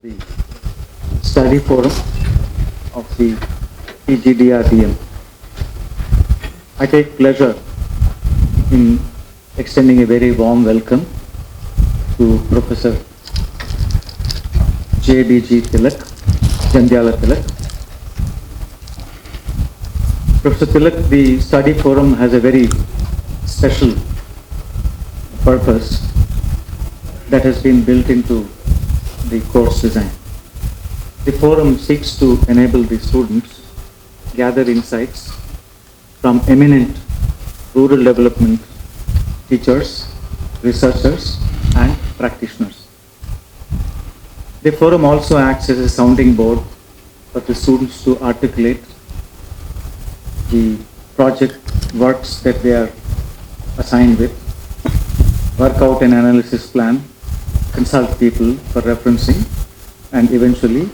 the study forum of the PGDRDM. I take pleasure in extending a very warm welcome to Professor B.G. Tilak, Jandhyala Tilak. Professor Tilak, the study forum has a very special purpose that has been built into the course design. The forum seeks to enable the students gather insights from eminent rural development teachers, researchers, and practitioners. The forum also acts as a sounding board for the students to articulate the project works that they are assigned with, work out an analysis plan, consult people for referencing, and eventually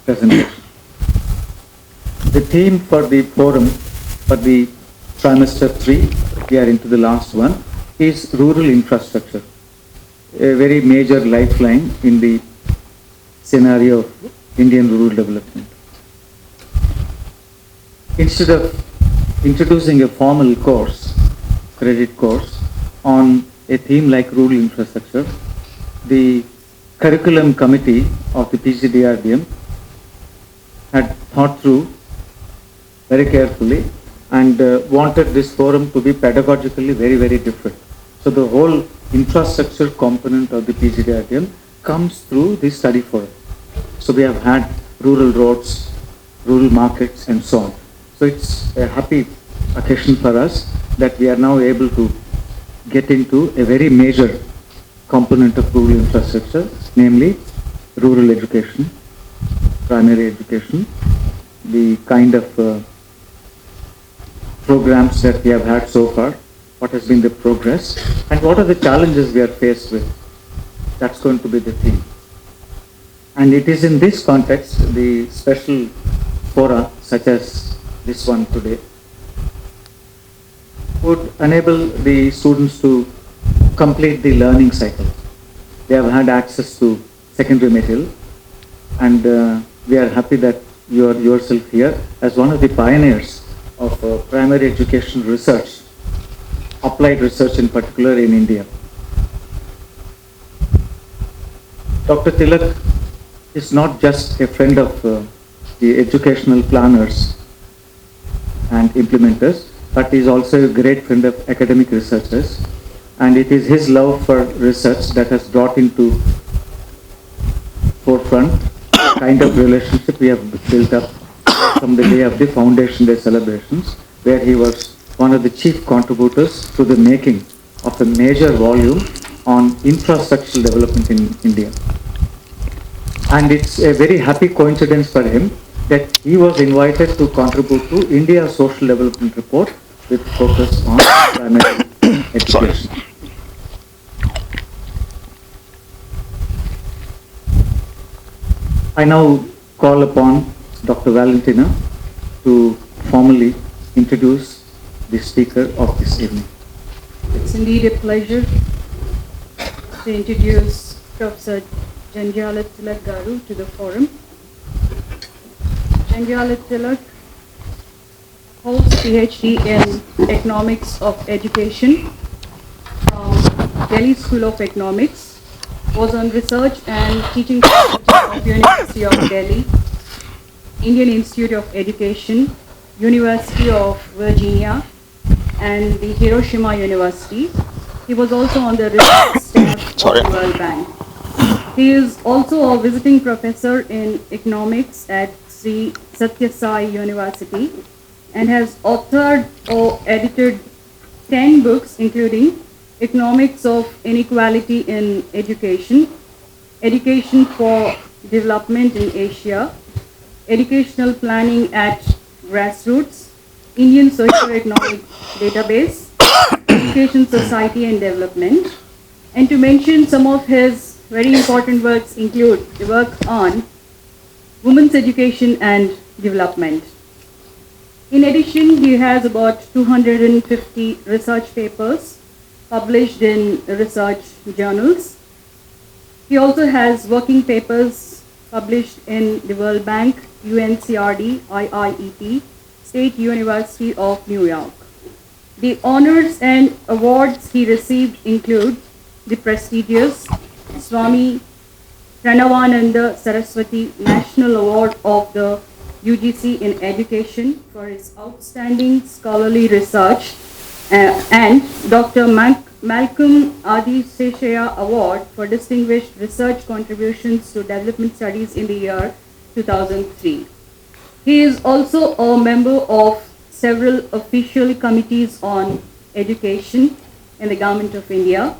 presentation. The theme for the forum for the trimester 3, we are into the last one, is rural infrastructure, a very major lifeline in the scenario of Indian rural development. Instead of introducing a formal course, credit course, on a theme like rural infrastructure, the curriculum committee of the PGDRDM had thought through very carefully and wanted this forum to be pedagogically very, very different. So the whole infrastructure component of the PGDRDM comes through the study forum. So we have had rural roads, rural markets, and so on. So it's a happy occasion for us that we are now able to get into a very major component of rural infrastructure, namely rural education, primary education, the kind of programs that we have had so far, what has been the progress, and what are the challenges we are faced with. That's going to be the theme. And it is in this context, the special fora, such as this one today, would enable the students to complete the learning cycle. They have had access to secondary material, and we are happy that you are yourself here as one of the pioneers of primary education research, applied research in particular in India. Dr. Tilak is not just a friend of the educational planners and implementers, but is also a great friend of academic researchers. And it is his love for research that has brought into forefront the kind of relationship we have built up from the day of the Foundation Day celebrations, where he was one of the chief contributors to the making of a major volume on infrastructural development in India. And it's a very happy coincidence for him that he was invited to contribute to India's Social Development Report with focus on primary education. I now call upon Dr. Valentina to formally introduce the speaker of this evening. It's indeed a pleasure to introduce Professor Jandhyala Tilak Garu to the forum. Jandhyala Tilak holds PhD in Economics of Education from Delhi School of Economics, was on research and teaching faculty of University of Delhi, Indian Institute of Education, University of Virginia, and the Hiroshima University. He was also on the research staff of the World Bank. He is also a visiting professor in economics at Sri Sathya Sai University and has authored or edited 10 books, including Economics of Inequality in Education, Education for Development in Asia, Educational Planning at Grassroots, Indian Socio-Economic Database, Education Society and Development. And to mention some of his very important works include the work on women's education and development. In addition, he has about 250 research papers published in research journals. He also has working papers published in the World Bank, UNCRD, IIET, State University of New York. The honors and awards he received include the prestigious Swami Pranavananda Saraswati National Award of the UGC in Education for his outstanding scholarly research and Dr. Malcolm Adiseshaya Award for distinguished research contributions to development studies in the year 2003. He is also a member of several official committees on education in the Government of India.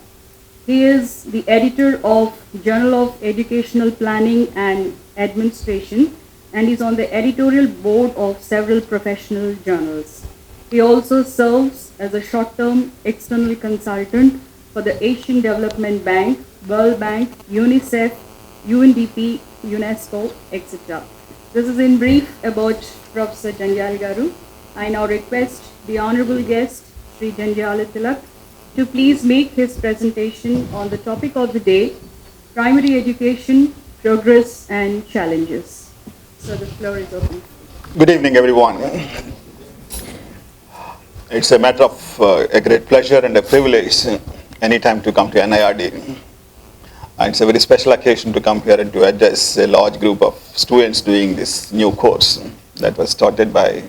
He is the editor of Journal of Educational Planning and Administration and is on the editorial board of several professional journals. He also serves as a short-term external consultant for the Asian Development Bank, World Bank, UNICEF, UNDP, UNESCO, etc. This is in brief about Professor Jandhyala Garu. I now request the honorable guest, Sri Jandhyala Tilak, to please make his presentation on the topic of the day, primary education, progress and challenges. So the floor is open. Good evening, everyone. It's a matter of a great pleasure and a privilege anytime to come to NIRD. And it's a very special occasion to come here and to address a large group of students doing this new course that was started by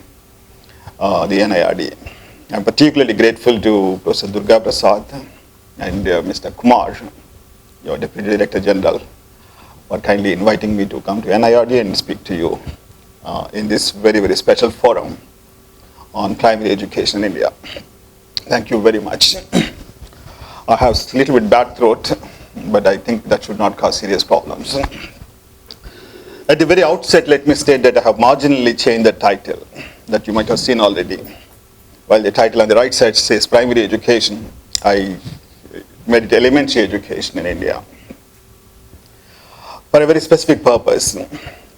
the NIRD. I'm particularly grateful to Professor Durga Prasad and Mr. Kumar, your Deputy Director General, for kindly inviting me to come to NIRD and speak to you in this very, very special forum on primary education in India. Thank you very much. I have a little bit bad throat, but I think that should not cause serious problems. At the very outset, let me state that I have marginally changed the title that you might have seen already. While the title on the right side says primary education, I made it elementary education in India for a very specific purpose.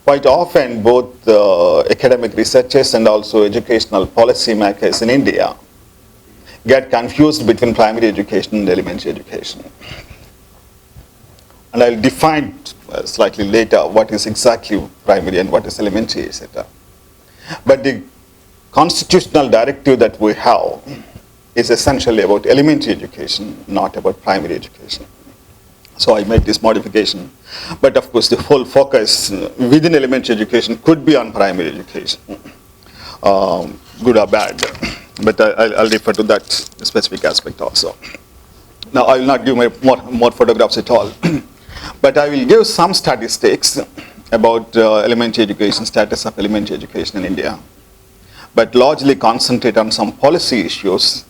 Quite often, both academic researchers and also educational policy makers in India get confused between primary education and elementary education. And I'll define slightly later what is exactly primary and what is elementary, etc. But the constitutional directive that we have is essentially about elementary education, not about primary education. So I made this modification. But of course, the whole focus within elementary education could be on primary education, good or bad. But I'll refer to that specific aspect also. Now, I will not give more photographs at all. But I will give some statistics about elementary education, status of elementary education in India, but largely concentrate on some policy issues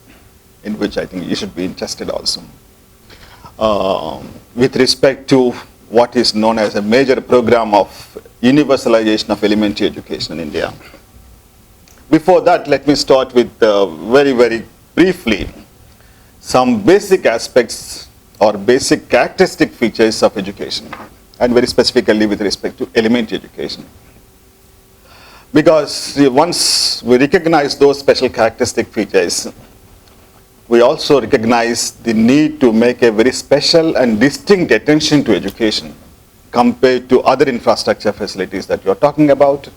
in which I think you should be interested also. With respect to what is known as a major program of universalization of elementary education in India. Before that, let me start with very, very briefly some basic aspects or basic characteristic features of education, and very specifically with respect to elementary education. Because once we recognize those special characteristic features, we also recognize the need to make a very special and distinct attention to education compared to other infrastructure facilities that you are talking about,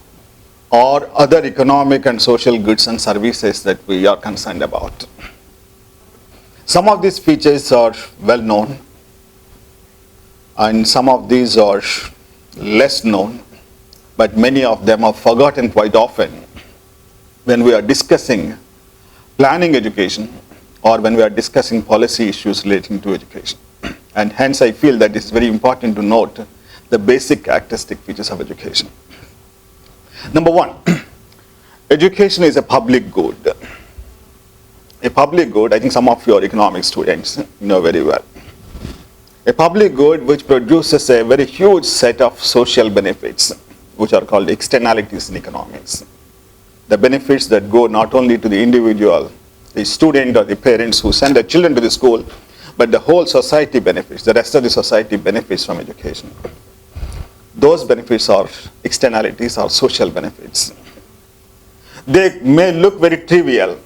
or other economic and social goods and services that we are concerned about. Some of these features are well known, and some of these are less known, but many of them are forgotten quite often when we are discussing planning education or when we are discussing policy issues relating to education. And hence I feel that it's very important to note the basic characteristic features of education. Number one, education is a public good. A public good, I think some of your economic students know very well. A public good which produces a very huge set of social benefits, which are called externalities in economics. The benefits that go not only to the individual, the student or the parents who send their children to the school, but the whole society benefits, the rest of the society benefits from education. Those benefits are externalities or social benefits. They may look very trivial,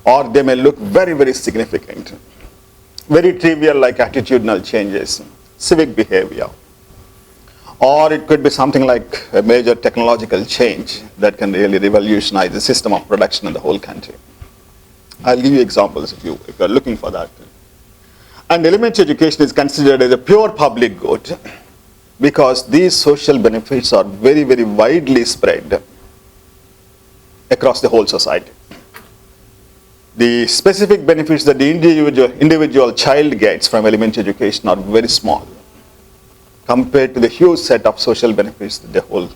or they may look very, very significant. Very trivial like attitudinal changes, civic behavior, or it could be something like a major technological change that can really revolutionize the system of production in the whole country. I'll give you examples if you're looking for that. And elementary education is considered as a pure public good because these social benefits are very, very widely spread across the whole society. The specific benefits that the individual child gets from elementary education are very small compared to the huge set of social benefits that the whole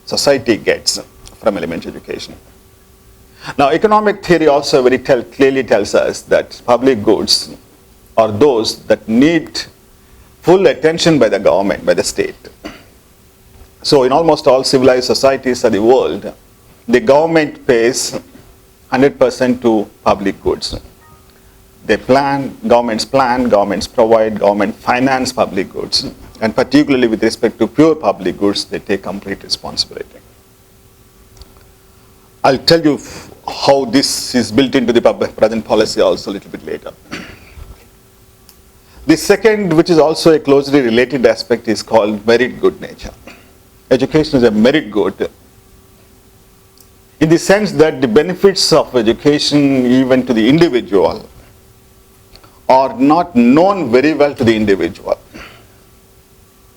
society gets from elementary education. Now, economic theory also very clearly tells us that public goods are those that need full attention by the government, by the state. So in almost all civilized societies of the world, the government pays 100% to public goods. They plan, governments provide, government finance public goods. And particularly with respect to pure public goods, they take complete responsibility. I'll tell you how this is built into the present policy also a little bit later. The second, which is also a closely related aspect, is called merit good nature. Education is a merit good in the sense that the benefits of education even to the individual are not known very well to the individual.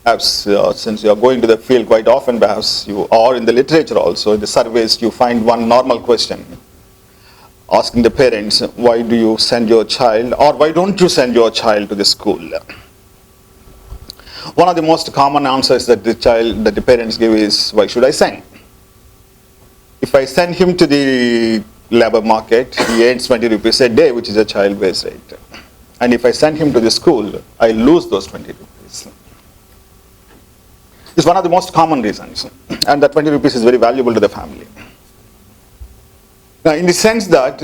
Perhaps since you are going to the field quite often, perhaps you are in the literature also, in the surveys you find one normal question asking the parents, why do you send your child or why don't you send your child to the school? One of the most common answers that the parents give is, why should I send? If I send him to the labor market, he earns 20 rupees a day, which is a child wage rate. And if I send him to the school, I lose those 20 rupees. It's one of the most common reasons. And that 20 rupees is very valuable to the family. Now, in the sense that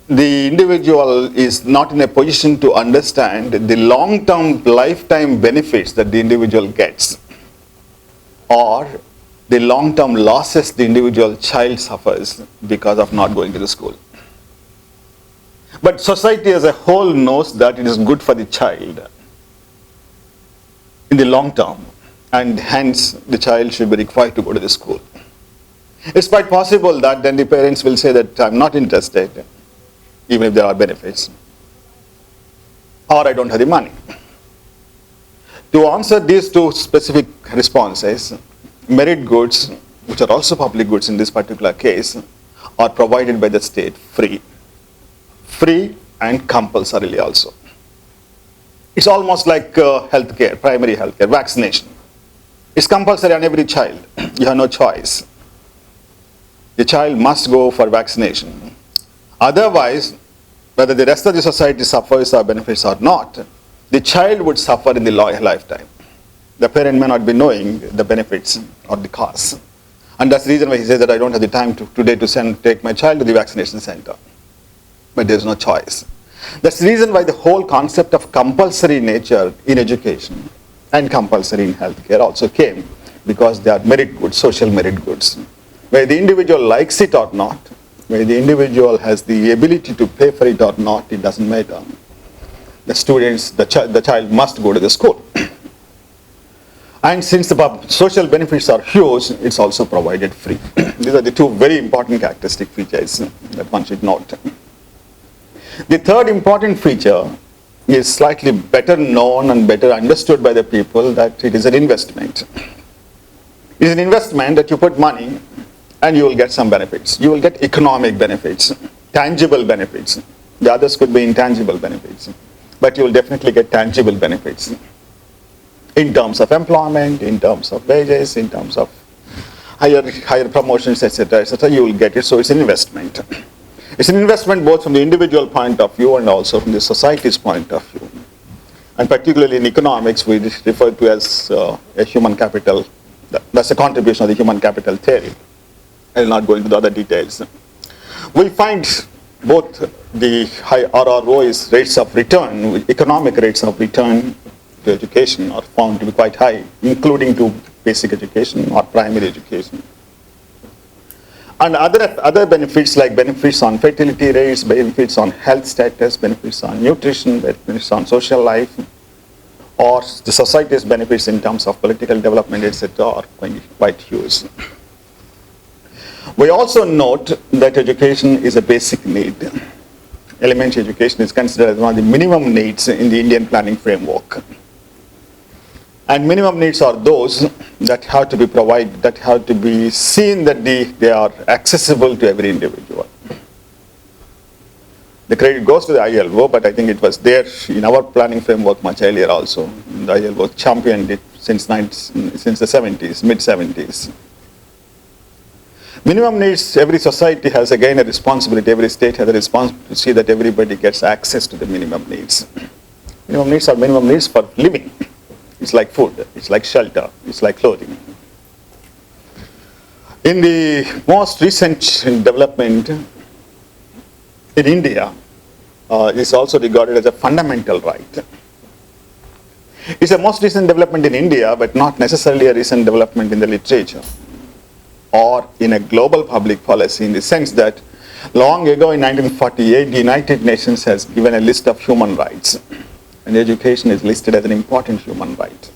the individual is not in a position to understand the long-term lifetime benefits that the individual gets, or the long-term losses the individual child suffers because of not going to the school. But society as a whole knows that it is good for the child in the long term, and hence the child should be required to go to the school. It's quite possible that then the parents will say that I'm not interested, even if there are benefits, or I don't have the money. To answer these two specific responses, merit goods, which are also public goods in this particular case, are provided by the state free and compulsorily also. It's almost like healthcare, primary healthcare, vaccination. It's compulsory on every child. You have no choice. The child must go for vaccination. Otherwise, whether the rest of the society suffers or benefits or not, the child would suffer in the lifetime. The parent may not be knowing the benefits or the costs. And that's the reason why he says that I don't have the time today to take my child to the vaccination center. But there's no choice. That's the reason why the whole concept of compulsory nature in education and compulsory in healthcare also came, because they are merit goods, social merit goods. Whether the individual likes it or not, whether the individual has the ability to pay for it or not, it doesn't matter. The students, the child must go to the school. And since the social benefits are huge, it's also provided free. These are the two very important characteristic features that one should note. The third important feature is slightly better known and better understood by the people, that it is an investment. It is an investment that you put money and you will get some benefits. You will get economic benefits, tangible benefits. The others could be intangible benefits, but you will definitely get tangible benefits in terms of employment, in terms of wages, in terms of higher promotions, etc., you will get it. So it's an investment. It's an investment both from the individual point of view and also from the society's point of view. And particularly in economics, we refer to as a human capital. That's a contribution of the human capital theory. I will not go into the other details. We find both the high RRO's rates of return, economic rates of return to education, are found to be quite high, including to basic education or primary education. And other benefits, like benefits on fertility rates, benefits on health status, benefits on nutrition, benefits on social life, or the society's benefits in terms of political development, etc., are quite huge. We also note that education is a basic need. Elementary education is considered as one of the minimum needs in the Indian planning framework. And minimum needs are those that have to be provided, that have to be seen that they are accessible to every individual. The credit goes to the ILO, but I think it was there in our planning framework much earlier also. The ILO championed it since the 70s, mid-70s. Minimum needs, every society has again a responsibility, every state has a responsibility to see that everybody gets access to the minimum needs. Minimum needs are minimum needs for living. It's like food, it's like shelter, it's like clothing. In the most recent development in India, is also regarded as a fundamental right. It's a most recent development in India, but not necessarily a recent development in the literature or in a global public policy, in the sense that long ago in 1948, the United Nations has given a list of human rights, and education is listed as an important human right.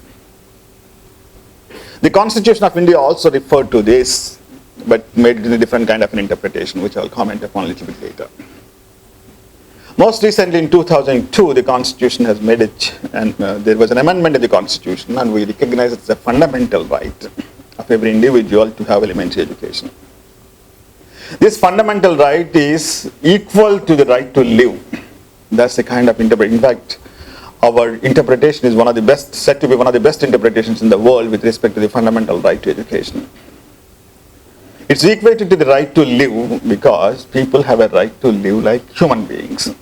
The Constitution of India also referred to this, but made it in a different kind of an interpretation, which I'll comment upon a little bit later. Most recently in 2002, the Constitution has made it, and there was an amendment in the Constitution, and we recognize it as a fundamental right of every individual to have elementary education. This fundamental right is equal to the right to live. That's the kind of interpretation. In fact, our interpretation is one of the best, said to be one of the best interpretations in the world with respect to the fundamental right to education. It's equated to the right to live because people have a right to live like human beings.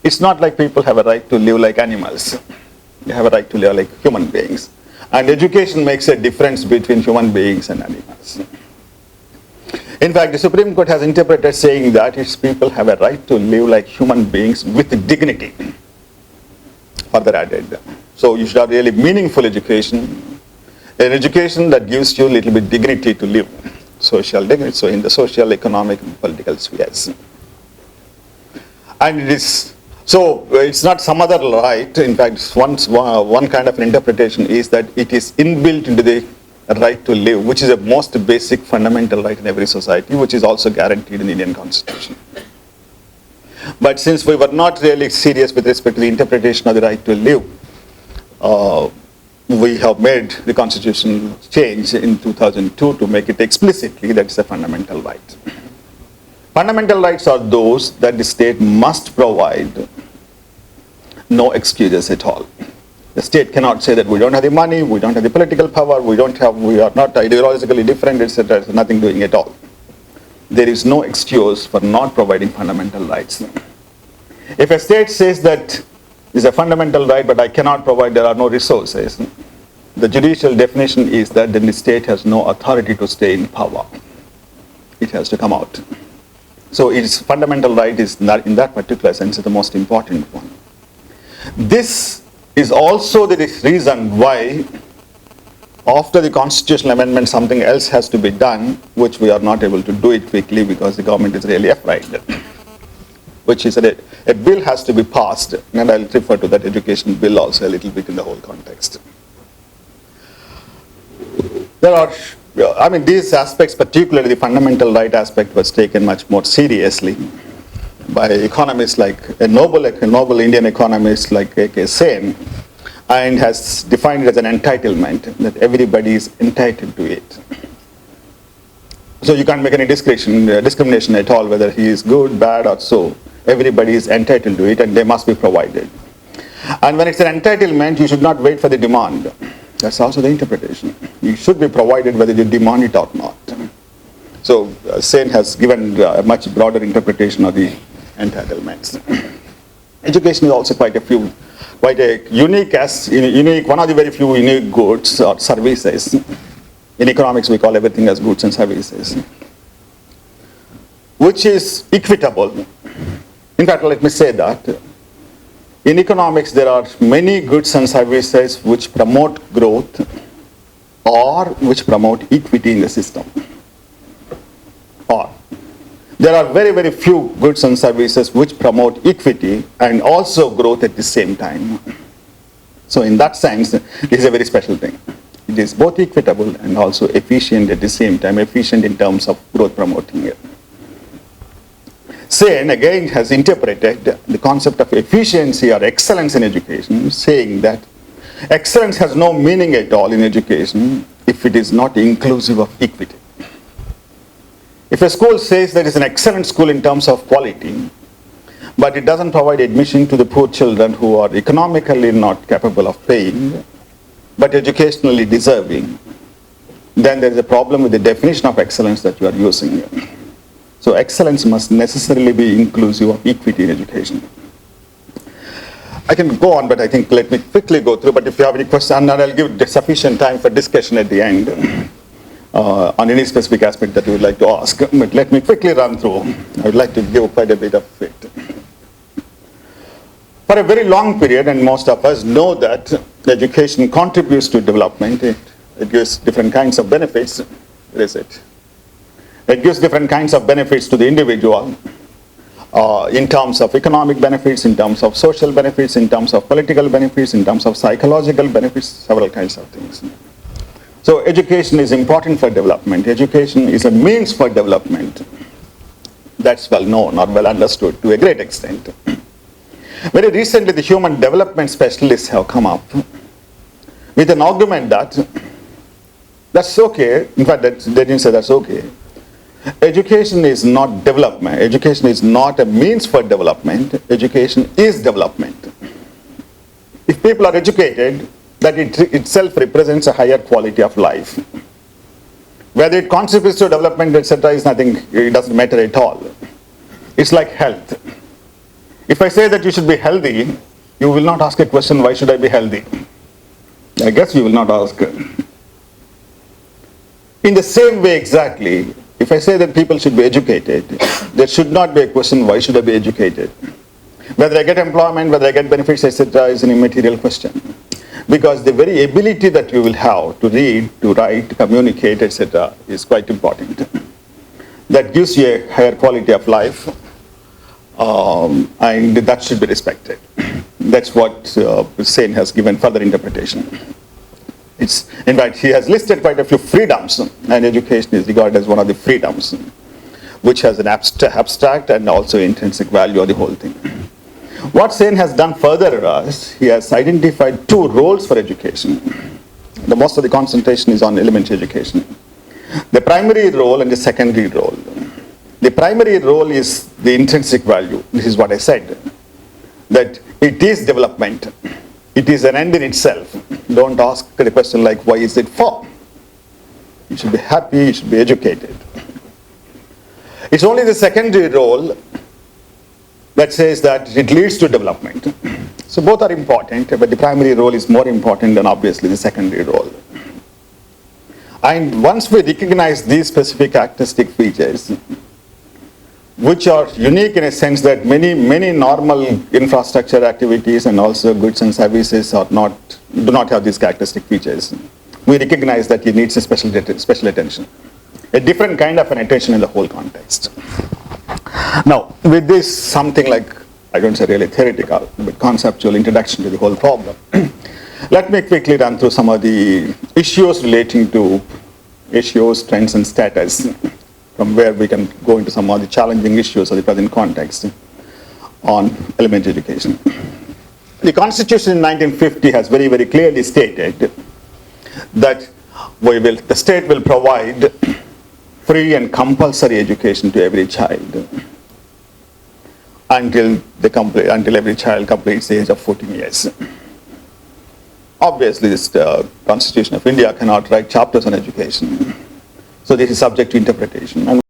It's not like people have a right to live like animals. They have a right to live like human beings. And education makes a difference between human beings and animals. In fact, the Supreme Court has interpreted saying that its people have a right to live like human beings with dignity. Further added. So you should have really meaningful education. An education that gives you a little bit dignity to live. Social dignity, so in the social, economic, and political spheres. And it's not some other right. In fact, one kind of an interpretation is that it is inbuilt into the right to live, which is a most basic fundamental right in every society, which is also guaranteed in the Indian Constitution. But since we were not really serious with respect to the interpretation of the right to live, we have made the Constitution change in 2002 to make it explicitly that it's a fundamental right. Fundamental rights are those that the state must provide, no excuses at all. The state cannot say that we don't have the money, we don't have the political power, we are not ideologically different, etc. There's nothing doing at all. There is no excuse for not providing fundamental rights. If a state says that it's a fundamental right, but I cannot provide, there are no resources, the judicial definition is that then the state has no authority to stay in power. It has to come out. So its fundamental right is not, in that particular sense, the most important one. This is also the reason why after the constitutional amendment something else has to be done, which we are not able to do it quickly because the government is really afraid, which is that a bill has to be passed, and I'll refer to that education bill also a little bit in the whole context. These aspects, particularly the fundamental right aspect, was taken much more seriously by economists like a noble Indian economist like A.K. Sen, and has defined it as an entitlement, that everybody is entitled to it. So you can't make any discrimination at all, whether he is good, bad, or so. Everybody is entitled to it, and they must be provided. And when it's an entitlement, you should not wait for the demand. That's also the interpretation. You should be provided whether you demand it or not. So Sen has given a much broader interpretation of the entitlements. Education is also quite a unique, one of the very few unique goods or services. In economics, we call everything as goods and services, which is equitable. In fact, let me say that in economics, there are many goods and services which promote growth or which promote equity in the system. Or there are very, very few goods and services which promote equity and also growth at the same time. So in that sense, this is a very special thing. It is both equitable and also efficient at the same time, efficient in terms of growth promoting. Sen again has interpreted the concept of efficiency or excellence in education, saying that excellence has no meaning at all in education if it is not inclusive of equity. If a school says that it's an excellent school in terms of quality, but it doesn't provide admission to the poor children who are economically not capable of paying, but educationally deserving, then there is a problem with the definition of excellence that you are using. So excellence must necessarily be inclusive of equity in education. I can go on, but I think let me quickly go through, but if you have any questions, and I'll give sufficient time for discussion at the end on any specific aspect that you would like to ask. But let me quickly run through. I would like to give quite a bit of it. For a very long period, and most of us know that education contributes to development. It gives different kinds of benefits. Where is it? It gives different kinds of benefits to the individual in terms of economic benefits, in terms of social benefits, in terms of political benefits, in terms of psychological benefits, several kinds of things. So education is important for development. Education is a means for development. That's well known or well understood to a great extent. Very recently, the human development specialists have come up with an argument that that's okay. In fact, they didn't say that's okay. Education is not development. Education is not a means for development. Education is development. If people are educated, that itself represents a higher quality of life. Whether it contributes to development, etc., is nothing, it doesn't matter at all. It's like health. If I say that you should be healthy, you will not ask a question, why should I be healthy? I guess you will not ask. In the same way exactly, if I say that people should be educated, there should not be a question, why should I be educated? Whether I get employment, whether I get benefits, etc., is an immaterial question. Because the very ability that you will have to read, to write, to communicate, etc., is quite important. That gives you a higher quality of life, and that should be respected. That's what Sen has given further interpretation. In fact, he has listed quite a few freedoms, and education is regarded as one of the freedoms, which has an abstract and also intrinsic value of the whole thing. What Sen has done further is, he has identified two roles for education. The most of the concentration is on elementary education. The primary role and the secondary role. The primary role is the intrinsic value. This is what I said, that it is development. It is an end in itself. Don't ask the question like, why is it for? You should be happy, you should be educated. It's only the secondary role that says that it leads to development. So both are important, but the primary role is more important than obviously the secondary role. And once we recognize these specific characteristic features, which are unique in a sense that many normal infrastructure activities and also goods and services do not have these characteristic features. We recognize that it needs a special attention, a different kind of an attention in the whole context. Now, with this something like, I don't say really theoretical, but conceptual introduction to the whole problem, let me quickly run through some of the issues relating to issues, trends, and status, from where we can go into some of the challenging issues of the present context on elementary education. The Constitution in 1950 has very, very clearly stated that the state will provide free and compulsory education to every child until every child completes the age of 14 years. Obviously, this Constitution of India cannot write chapters on education. So this is subject to interpretation. And